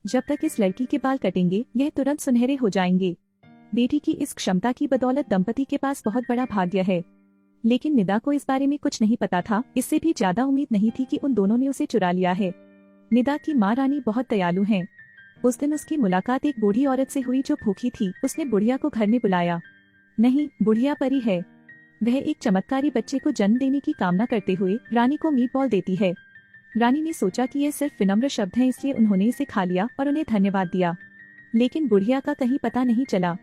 जब तक इस लड़की के बाल कटेंगे यह तुरंत सुनहरे हो जाएंगे। बेटी की इस क्षमता की बदौलत दंपति के पास बहुत बड़ा भाग्य है। लेकिन निदा को इस बारे में कुछ नहीं पता था। इससे भी ज्यादा उम्मीद नहीं थी कि उन दोनों ने उसे चुरा लिया है। निदा की माँ रानी बहुत दयालु हैं। उस दिन उसकी मुलाकात एक बूढ़ी औरत से हुई जो भूखी थी। उसने बुढ़िया को घर में बुलाया। नहीं, बुढ़िया परी है। वह एक चमत्कारी बच्चे को जन्म देने की कामना करते हुए रानी को मीट बॉल देती है। रानी ने सोचा कि यह सिर्फ विनम्र शब्द हैं, इसलिए उन्होंने इसे खा लिया और उन्हें धन्यवाद दिया। लेकिन बुढ़िया का कहीं पता नहीं चला।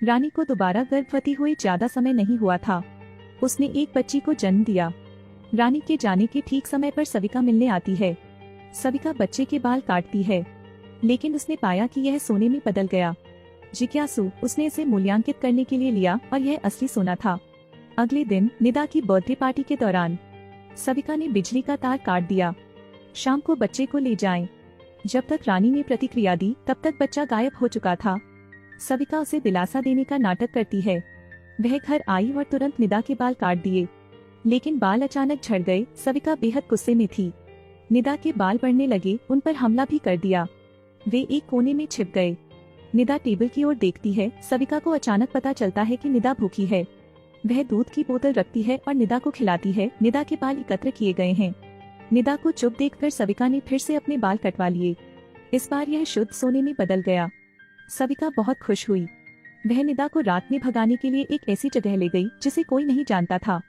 रानी को दोबारा गर्भवती हुए ज्यादा समय नहीं हुआ था। उसने एक बच्ची को जन्म दिया। रानी के जाने के ठीक समय पर सविका मिलने आती है। सविका बच्चे के बाल काटती है, लेकिन उसने पाया कि यह सोने में बदल गया। जिज्ञासु, उसने इसे मूल्यांकित करने के लिए लिया और यह असली सोना था। अगले दिन निदा की बर्थडे पार्टी के दौरान सविका ने बिजली का तार काट दिया। शाम को बच्चे को ले जाएं। जब तक रानी ने प्रतिक्रिया दी तब तक बच्चा गायब हो चुका था। सविका उसे दिलासा देने का नाटक करती है। वह घर आई और तुरंत निदा के बाल काट दिए, लेकिन बाल अचानक झड़ गए। सविका बेहद गुस्से में थी। निदा के बाल बढ़ने लगे, उन पर हमला भी कर दिया। वे एक कोने में छिप गए। निदा टेबल की ओर देखती है। सविका को अचानक पता चलता है कि निदा भूखी है। वह दूध की बोतल रखती है और निदा को खिलाती है। निदा के बाल एकत्र किए गए हैं। निदा को चुप देखकर सविका ने फिर से अपने बाल कटवा लिए। इस बार यह शुद्ध सोने में बदल गया। सविका बहुत खुश हुई। वह निदा को रात में भगाने के लिए एक ऐसी जगह ले गई जिसे कोई नहीं जानता था।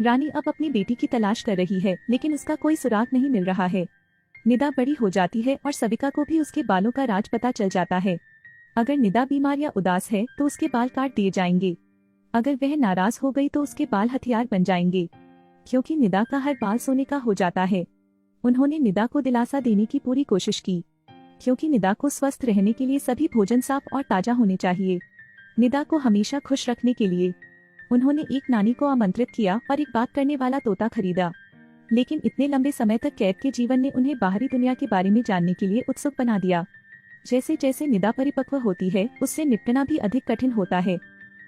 रानी अब अपनी बेटी की तलाश कर रही है, लेकिन उसका कोई सुराग नहीं मिल रहा है। निदा बड़ी हो जाती है और सविका को भी उसके बालों का राज पता चल जाता है। अगर निदा बीमार या उदास है तो उसके बाल काट दिए जाएंगे। अगर वह नाराज हो गई तो उसके बाल हथियार बन जाएंगे, क्योंकि निदा का हर बाल सोने का हो जाता है। उन्होंने निदा को दिलासा देने की पूरी कोशिश की, क्योंकि निदा को स्वस्थ रहने के लिए सभी भोजन साफ और ताजा होने चाहिए। निदा को हमेशा खुश रखने के लिए उन्होंने एक नानी को आमंत्रित किया और एक बात करने वाला तोता खरीदा। लेकिन इतने लंबे समय तक कैद के जीवन ने उन्हें बाहरी दुनिया के बारे में जानने के लिए उत्सुक बना दिया। जैसे जैसे निदा परिपक्व होती है, उससे निपटना भी अधिक कठिन होता है।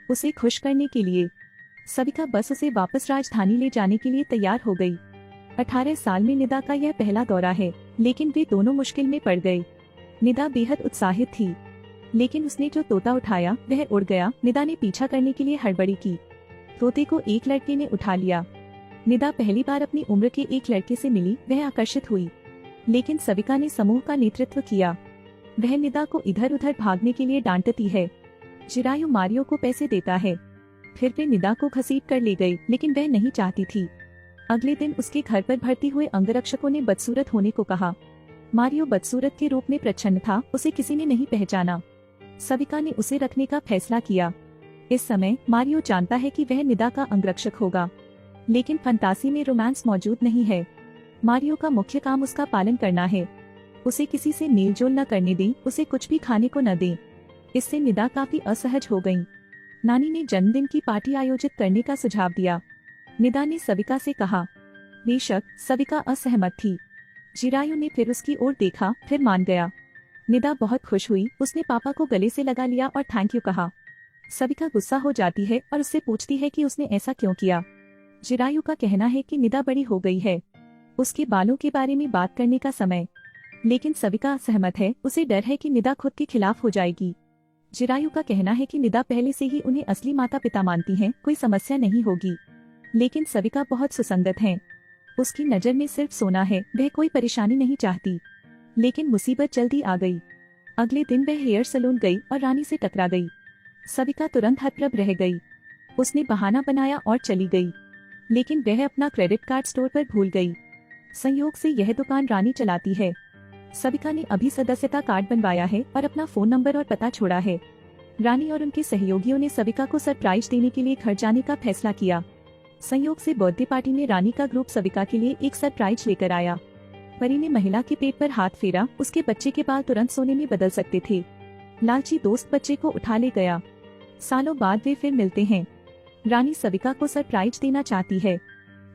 उसे खुश करने के लिए सविका बस उसे वापस राजधानी ले जाने के लिए तैयार हो गई। 18 साल में निदा का यह पहला दौरा है, लेकिन वे दोनों मुश्किल में पड़ गए। निदा बेहद उत्साहित थी, लेकिन उसने जो तोता उठाया वह उड़ गया। निदा ने पीछा करने के लिए हड़बड़ी की। तोते को एक लड़के ने उठा लिया। निदा पहली बार अपनी उम्र के एक लड़के से मिली। वह आकर्षित हुई, लेकिन सविका ने समूह का नेतृत्व किया। वह निदा को इधर उधर भागने के लिए डांटती है। चिरायु मारियो को पैसे देता है। फिर वे निदा को घसीट कर ले गए, लेकिन वह नहीं चाहती थी। अगले दिन उसके घर पर भर्ती हुए अंगरक्षकों ने बदसूरत होने को कहा। मारियो बदसूरत के रूप में प्रच्छन्न था। उसे किसी ने नहीं पहचाना। सविका ने उसे रखने का फैसला किया। इस समय मारियो जानता है कि वह निदा का अंगरक्षक होगा, लेकिन फंतासी में रोमांस मौजूद नहीं है। मारियो का मुख्य काम उसका पालन करना है। उसे किसी से मेलजोल न करने दें, उसे कुछ भी खाने को न दें। इससे निदा काफी असहज हो गयी। नानी ने जन्मदिन की पार्टी आयोजित करने का सुझाव दिया। निदा ने सविका से कहा। बेशक सविका असहमत थी। चिरायु ने फिर उसकी ओर देखा, फिर मान गया। निदा बहुत खुश हुई। उसने पापा को गले से लगा लिया और थैंक यू कहा। सविका गुस्सा हो जाती है और उससे पूछती है कि उसने ऐसा क्यों किया। चिरायु का कहना है कि निदा बड़ी हो गई है, उसके बालों के बारे में बात करने का समय। लेकिन सविका असहमत है। उसे डर है कि निदा खुद के खिलाफ हो जाएगी। चिरायु का कहना है कि निदा पहले से ही उन्हें असली माता पिता मानती हैं, कोई समस्या नहीं होगी। लेकिन सविका बहुत सुसंगत है। उसकी नजर में सिर्फ सोना है। वह कोई परेशानी नहीं चाहती। लेकिन मुसीबत जल्दी आ गई। अगले दिन वह हेयर सैलून गई और रानी से टकरा गई। सविका तुरंत हतप्रभ रह गई। उसने बहाना बनाया और चली गई, लेकिन वह अपना क्रेडिट कार्ड स्टोर पर भूल गई। संयोग से यह दुकान रानी चलाती है। सविका ने अभी सदस्यता कार्ड बनवाया है और अपना फोन नंबर और पता छोड़ा है। रानी और उनके सहयोगियों ने सविका को सरप्राइज देने के लिए घर जाने का फैसला किया। संयोग से बर्थडे पार्टी में रानी का ग्रुप सविका के लिए एक सरप्राइज लेकर आया। परी ने महिला के पेट पर हाथ फेरा। उसके बच्चे के बाल तुरंत सोने में बदल सकते थे। लालची दोस्त बच्चे को उठा ले गया। सालों बाद वे फिर मिलते हैं। रानी सविका को सरप्राइज देना चाहती है।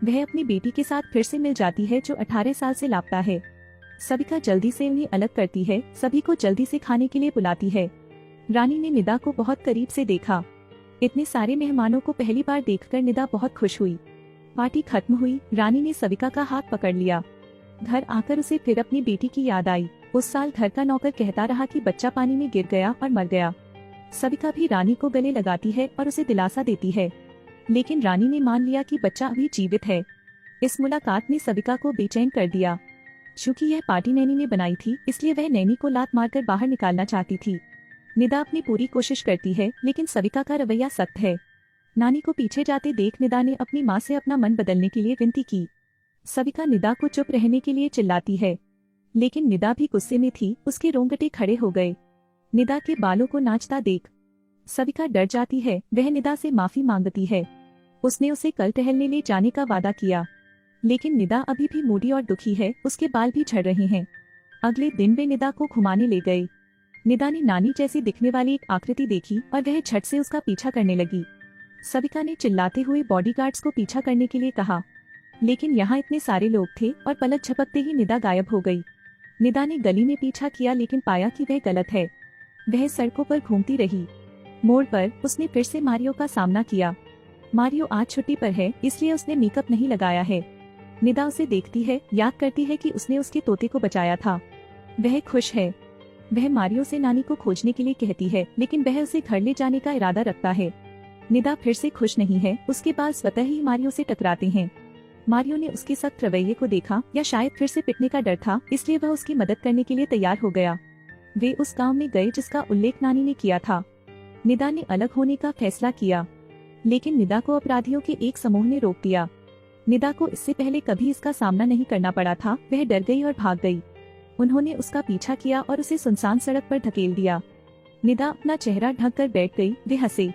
वह अपनी बेटी के साथ फिर से मिल जाती है जो 18 साल से लापता है। सविका जल्दी से उन्हें अलग करती है। सभी को जल्दी से खाने के लिए बुलाती है। रानी ने निदा को बहुत करीब से देखा। इतने सारे मेहमानों को पहली बार देखकर निदा बहुत खुश हुई। पार्टी खत्म हुई। रानी ने सविका का हाथ पकड़ लिया। घर आकर उसे फिर अपनी बेटी की याद आई। उस साल घर का नौकर कहता रहा कि बच्चा पानी में गिर गया और मर गया। सविता भी रानी को गले लगाती है और उसे दिलासा देती है, लेकिन रानी ने मान लिया कि बच्चा अभी जीवित है। इस मुलाकात ने सविता को बेचैन कर दिया। चूंकि यह पार्टी नैनी ने बनाई थी, इसलिए वह नैनी को लात मारकर बाहर निकालना चाहती थी। निदा अपनी पूरी कोशिश करती है, लेकिन सविता का रवैया सख्त है। नानी को पीछे जाते देख निदा ने अपनी माँ से अपना मन बदलने के लिए विनती की। सविता निदा को चुप रहने के लिए चिल्लाती है, लेकिन निदा भी गुस्से में थी। उसके रोंगटे खड़े हो गए। निदा के बालों को नाचता देख सविता डर जाती है। वह निदा से माफी मांगती है। उसने उसे कल टहलने ले जाने का वादा किया, लेकिन निदा अभी भी मूडी और दुखी है। उसके बाल भी झड़ रहे हैं। अगले दिन वे निदा को घुमाने ले गए। निदा ने नानी जैसी दिखने वाली एक आकृति देखी और वह झट से उसका पीछा करने लगी। सविता ने चिल्लाते हुए बॉडीगार्ड्स को पीछा करने के लिए कहा, लेकिन यहाँ इतने सारे लोग थे और पलक झपकते ही निदा गायब हो गई। निदा ने गली में पीछा किया, लेकिन पाया कि वह गलत है। वह सड़कों पर घूमती रही। मोड़ पर उसने फिर से मारियो का सामना किया। मारियो आज छुट्टी पर है, इसलिए उसने मेकअप नहीं लगाया है। निदा उसे देखती है, याद करती है कि उसने उसके तोते को बचाया था। वह खुश है। वह मारियो से नानी को खोजने के लिए कहती है, लेकिन वह उसे घर ले जाने का इरादा रखता है। निदा फिर से खुश नहीं है। उसके बाल स्वतः ही मारियो से टकराते हैं। मारियो ने उसके सख्त रवैये को देखा, या शायद फिर से पिटने का डर था, इसलिए वह उसकी मदद करने के लिए तैयार हो गया। वे उस गांव में गए जिसका उल्लेख नानी ने किया था। निदा ने अलग होने का फैसला किया, लेकिन निदा को अपराधियों के एक समूह ने रोक दिया। निदा को इससे पहले कभी इसका सामना नहीं करना पड़ा था। वह डर गई और भाग गई। उन्होंने उसका पीछा किया और उसे सुनसान सड़क पर धकेल दिया। निदा अपना चेहरा ढक कर बैठ गई। वे हंसे।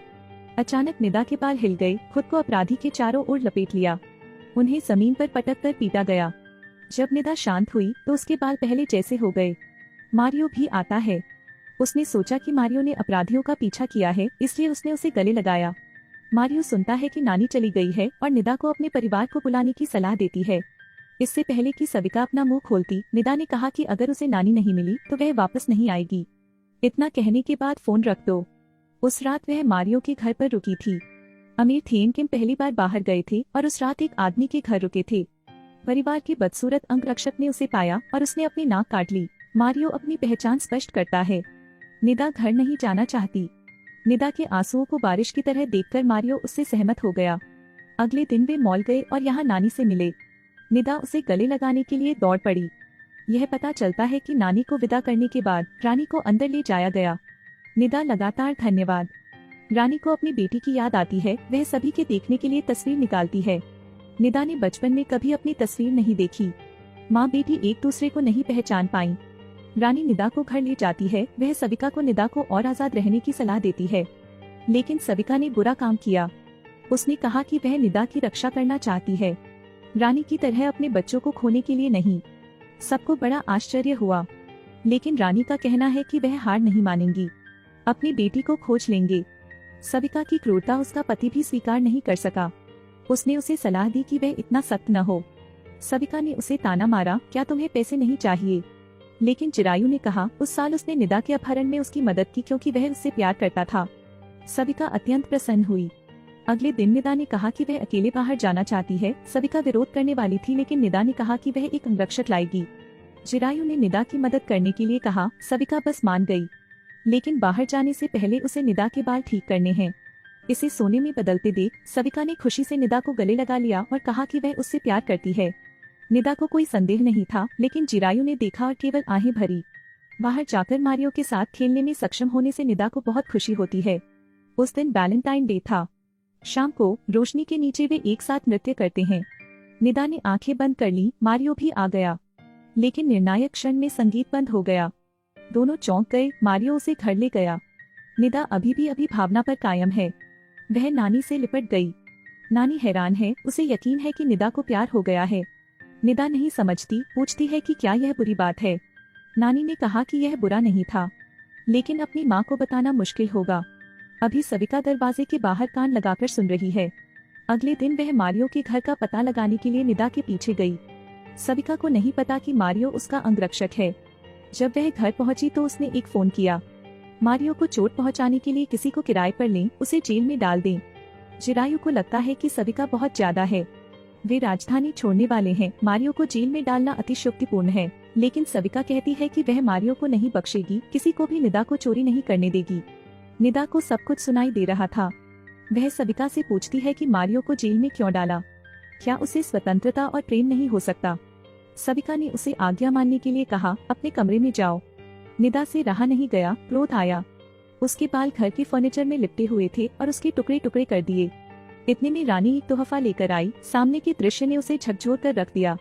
अचानक निदा के बाल हिल गए। खुद को अपराधी के चारों ओर लपेट लिया। उन्हें जमीन पर पटक कर पीटा गया। जब निदा शांत हुई तो उसके बाल पहले जैसे हो गए। मारियो भी आता है। उसने सोचा कि मारियो ने अपराधियों का पीछा किया है, इसलिए उसने उसे गले लगाया। मारियो सुनता है कि नानी चली गई है और निदा को अपने परिवार को बुलाने की सलाह देती है। इससे पहले कि सविता अपना मुंह खोलती, निदा ने कहा कि अगर उसे नानी नहीं मिली तो वह वापस नहीं आएगी। इतना कहने के बाद फोन रख दो। उस रात वह मारियो के घर पर रुकी थी। अमीर थेनकिम पहली बार बाहर गए थे और उस रात एक आदमी के घर रुके थे। परिवार के बदसूरत अंगरक्षक ने उसे पाया और उसने अपनी नाक काट ली। मारियो अपनी पहचान स्पष्ट करता है। निदा घर नहीं जाना चाहती। निदा के आंसुओं को बारिश की तरह देखकर मारियो उससे सहमत हो गया। अगले दिन वे मॉल गए और यहाँ नानी से मिले। निदा उसे गले लगाने के लिए दौड़ पड़ी। यह पता चलता है कि नानी को विदा करने के बाद रानी को अंदर ले जाया गया। निदा लगातार धन्यवाद। रानी को अपनी बेटी की याद आती है। वह सभी के देखने के लिए तस्वीर निकालती है। निदा ने बचपन में कभी अपनी तस्वीर नहीं देखी। माँ बेटी एक दूसरे को नहीं पहचान पाई। रानी निदा को घर ले जाती है। वह सविता को निदा को और आजाद रहने की सलाह देती है, लेकिन सविता ने बुरा काम किया। उसने कहा कि वह निदा की रक्षा करना चाहती है, रानी की तरह अपने बच्चों को खोने के लिए नहीं। सबको बड़ा आश्चर्य हुआ, लेकिन रानी का कहना है कि वह हार नहीं मानेंगी, अपनी बेटी को खोज लेंगे। सविता की क्रूरता उसका पति भी स्वीकार नहीं कर सका। उसने उसे सलाह दी कि वह इतना सख्त न हो। सविता ने उसे ताना मारा, क्या तुम्हें पैसे नहीं चाहिए? लेकिन चिरायु ने कहा उस साल उसने निदा के अपहरण में उसकी मदद की क्योंकि वह उससे प्यार करता था। सविता अत्यंत प्रसन्न हुई। अगले दिन निदा ने कहा कि वह अकेले बाहर जाना चाहती है। सविता विरोध करने वाली थी, लेकिन निदा ने कहा कि वह एक अंगरक्षक लाएगी। चिरायु ने निदा की मदद करने के लिए कहा। सविता बस मान गई, लेकिन बाहर जाने से पहले उसे निदा के बाल ठीक करने हैं। इसे सोने में बदलते देख सविता ने खुशी से निदा को गले लगा लिया और कहा कि वह उससे प्यार करती है। निदा को कोई संदेह नहीं था, लेकिन चिरायु ने देखा और केवल आहें भरी। बाहर जाकर मारियो के साथ खेलने में सक्षम होने से निदा को बहुत खुशी होती है। उस दिन वैलेंटाइन डे था। शाम को रोशनी के नीचे वे एक साथ नृत्य करते हैं। निदा ने आंखें बंद कर ली। मारियो भी आ गया, लेकिन निर्णायक क्षण में संगीत बंद हो गया। दोनों चौंक गए। मारियो उसे घर ले गया। निदा अभी भावना पर कायम है। वह नानी से लिपट गई। नानी हैरान है। उसे यकीन है कि निदा को प्यार हो गया है। निदा नहीं समझती, पूछती है कि क्या यह बुरी बात है। नानी ने कहा कि यह बुरा नहीं था, लेकिन अपनी माँ को बताना मुश्किल होगा। अभी सविता दरवाजे के बाहर कान लगाकर सुन रही है। अगले दिन वह मारियो के घर का पता लगाने के लिए निदा के पीछे गई। सविता को नहीं पता कि मारियो उसका अंगरक्षक है। जब वह घर पहुंची तो उसने एक फोन किया। मारियो को चोट पहुंचाने के लिए किसी को किराए पर लें, उसे जेल में डाल दें। चिरायु को लगता है कि सविता बहुत ज्यादा है। वे राजधानी छोड़ने वाले हैं। मारियो को जेल में डालना अतिशयोक्तिपूर्ण है, लेकिन सविका कहती है कि वह मारियो को नहीं बख्शेगी, किसी को भी निदा को चोरी नहीं करने देगी। निदा को सब कुछ सुनाई दे रहा था। वह सविका से पूछती है कि मारियो को जेल में क्यों डाला, क्या उसे स्वतंत्रता और प्रेम नहीं हो सकता। सविका ने उसे आज्ञा मानने के लिए कहा, अपने कमरे में जाओ। निदा से रहा नहीं गया, क्रोध आया। उसके बाल घर के फर्नीचर में लिपटे हुए थे और उसके टुकड़े टुकड़े कर दिए। इतने में रानी एक तोहफा लेकर आई। सामने के दृश्य ने उसे झकझोर कर रख दिया।